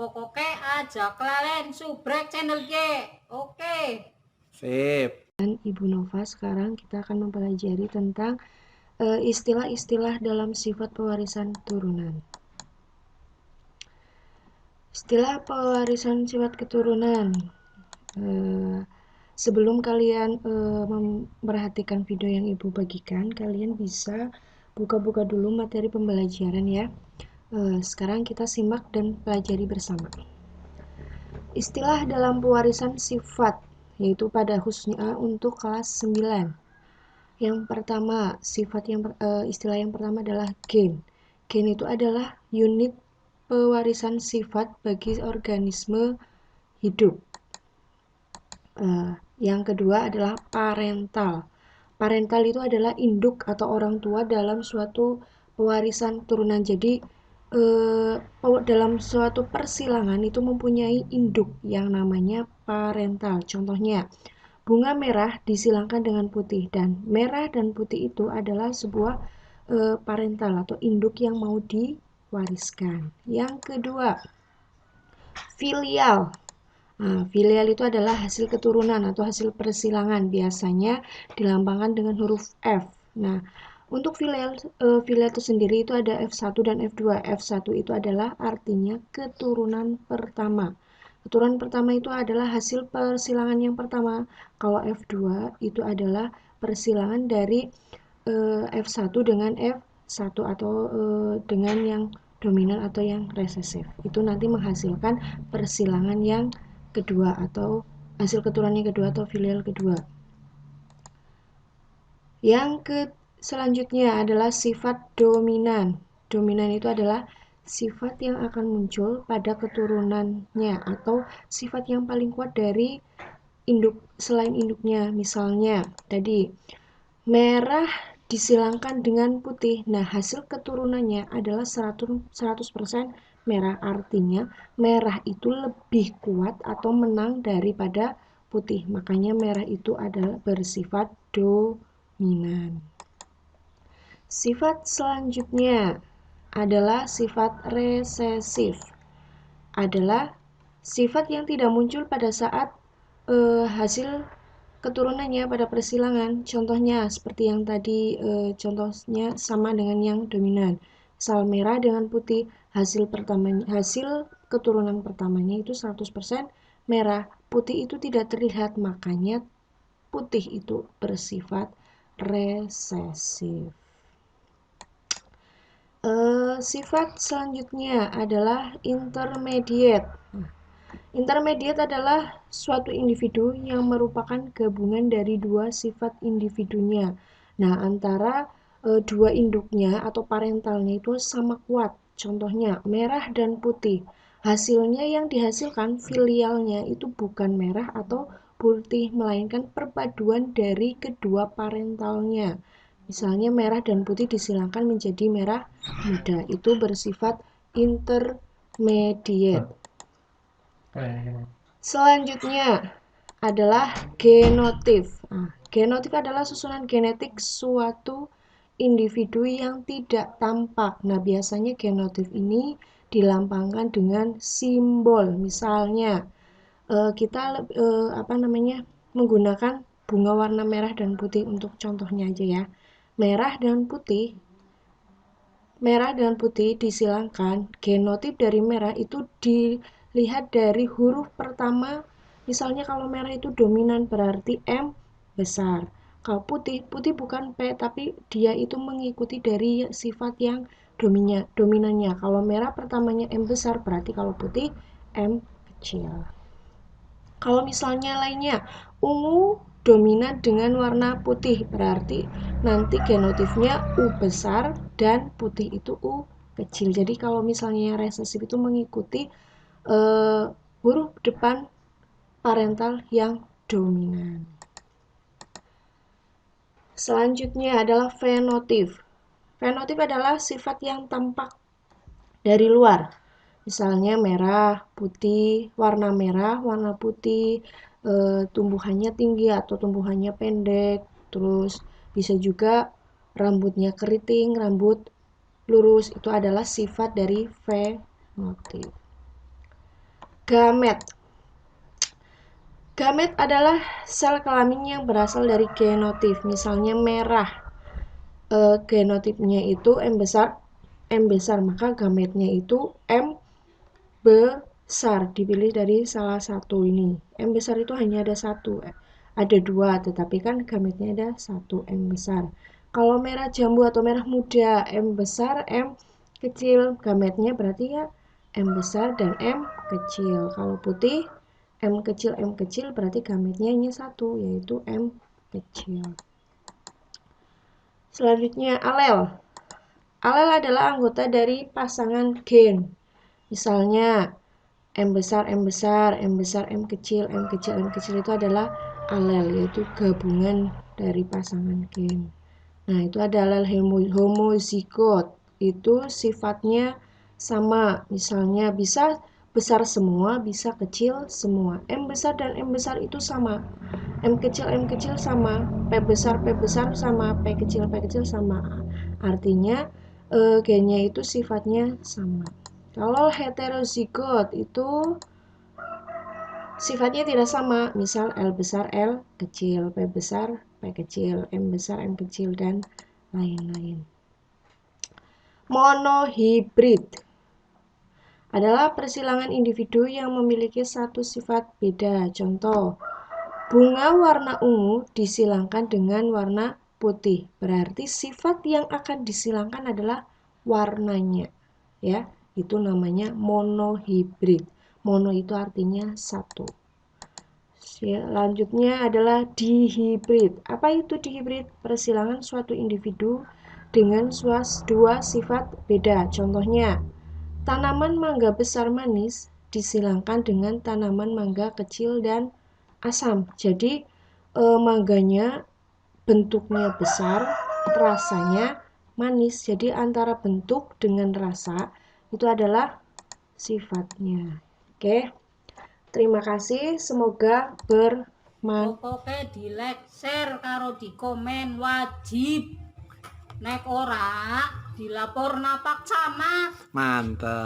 pokoknya ajak kalian subrek channel G. Oke. Sip. Dan Ibu Nova, sekarang kita akan mempelajari tentang istilah-istilah dalam sifat pewarisan turunan. Istilah pewarisan sifat keturunan. Sebelum kalian memperhatikan video yang Ibu bagikan, kalian bisa buka-buka dulu materi pembelajaran ya. Sekarang kita simak dan pelajari bersama. Istilah dalam pewarisan sifat, yaitu pada khususnya untuk kelas 9. Yang pertama, istilah yang pertama adalah gen. Gen itu adalah unit pewarisan sifat bagi organisme hidup. Yang kedua adalah parental. Parental itu adalah induk atau orang tua dalam suatu pewarisan turunan. Jadi dalam suatu persilangan itu mempunyai induk yang namanya parental. Contohnya, bunga merah disilangkan dengan putih, dan merah dan putih itu adalah sebuah parental atau induk yang mau diwariskan. Yang kedua, filial. Nah, filial itu adalah hasil keturunan atau hasil persilangan, biasanya dilambangkan dengan huruf F. Nah, untuk filial itu sendiri itu ada F1 dan F2. F1 itu adalah artinya keturunan pertama. Keturunan pertama itu adalah hasil persilangan yang pertama. Kalau F2 itu adalah persilangan dari F1 dengan F1 atau dengan yang dominan atau yang resesif. Itu nanti menghasilkan persilangan yang kedua atau hasil keturunan yang kedua atau filial kedua. Selanjutnya adalah sifat dominan. Dominan itu adalah sifat yang akan muncul pada keturunannya atau sifat yang paling kuat dari induk selain induknya. Misalnya tadi merah disilangkan dengan putih. Nah, hasil keturunannya adalah 100% merah. Artinya merah itu lebih kuat atau menang daripada putih. Makanya merah itu adalah bersifat dominan. Sifat selanjutnya adalah sifat resesif. Adalah sifat yang tidak muncul pada saat hasil keturunannya pada persilangan. Contohnya seperti yang tadi, contohnya sama dengan yang dominan. Misal merah dengan putih, hasil keturunan pertamanya itu 100% merah. Putih itu tidak terlihat, makanya putih itu bersifat resesif. Sifat selanjutnya adalah intermediate. Intermediate adalah suatu individu yang merupakan gabungan dari dua sifat individunya. Nah, antara dua induknya atau parentalnya itu sama kuat. Contohnya merah dan putih. Hasilnya yang dihasilkan filialnya itu bukan merah atau putih, melainkan perpaduan dari kedua parentalnya. Misalnya merah dan putih disilangkan menjadi merah muda. Itu bersifat intermediate. Selanjutnya adalah genotip. Genotip adalah susunan genetik suatu individu yang tidak tampak. Nah, biasanya genotip ini dilambangkan dengan simbol. Misalnya kita menggunakan bunga warna merah dan putih untuk contohnya aja ya. Merah dan putih disilangkan. Genotip dari merah itu dilihat dari huruf pertama. Misalnya kalau merah itu dominan berarti M besar. Kalau putih bukan P, tapi dia itu mengikuti dari sifat yang dominannya. Kalau merah pertamanya M besar, berarti kalau putih M kecil. Kalau misalnya lainnya, ungu dominan dengan warna putih, berarti nanti genotipnya U besar dan putih itu U kecil. Jadi kalau misalnya yang resesif itu mengikuti huruf depan parental yang dominan. Selanjutnya adalah fenotip. Fenotip adalah sifat yang tampak dari luar. Misalnya merah, putih, warna merah, warna putih, tumbuhannya tinggi atau tumbuhannya pendek, terus bisa juga rambutnya keriting, rambut lurus, itu adalah sifat dari fenotip. Gamet. Gamet adalah sel kelamin yang berasal dari genotip. Misalnya merah, genotipnya itu M besar, maka gametnya itu M besar. Dipilih dari salah satu ini. M besar itu hanya ada satu, ada dua, tetapi kan gametnya ada satu, M besar. Kalau merah jambu atau merah muda, M besar, M kecil, gametnya berarti ya M besar dan M kecil. Kalau putih, M kecil berarti gametnya hanya satu, yaitu M kecil. Selanjutnya alel. Alel adalah anggota dari pasangan gen. Misalnya M besar, M besar, M besar, M kecil, M kecil, M kecil itu adalah alel, yaitu gabungan dari pasangan gen. Nah, itu ada alel homozigot. Itu sifatnya sama. Misalnya bisa besar semua, bisa kecil semua. M besar dan M besar itu sama. M kecil sama. P besar sama. P kecil sama. Artinya gennya itu sifatnya sama. Kalau heterozigot itu sifatnya tidak sama. Misal L besar, L kecil, P besar, P kecil, M besar, M kecil, dan lain-lain. Monohibrid adalah persilangan individu yang memiliki satu sifat beda. Contoh, bunga warna ungu disilangkan dengan warna putih. Berarti sifat yang akan disilangkan adalah warnanya. Ya, itu namanya monohibrid. Mono itu artinya satu. Selanjutnya adalah dihibrid. Apa itu dihibrid? Persilangan suatu individu dengan dua sifat beda. Contohnya, tanaman mangga besar manis disilangkan dengan tanaman mangga kecil dan asam. Jadi mangganya bentuknya besar, rasanya manis. Jadi antara bentuk dengan rasa itu adalah sifatnya. Oke. Terima kasih, semoga bermanfaat. Pokoknya di like, share, karo di komen wajib. Nek ora dilapor napak camat. Mantap.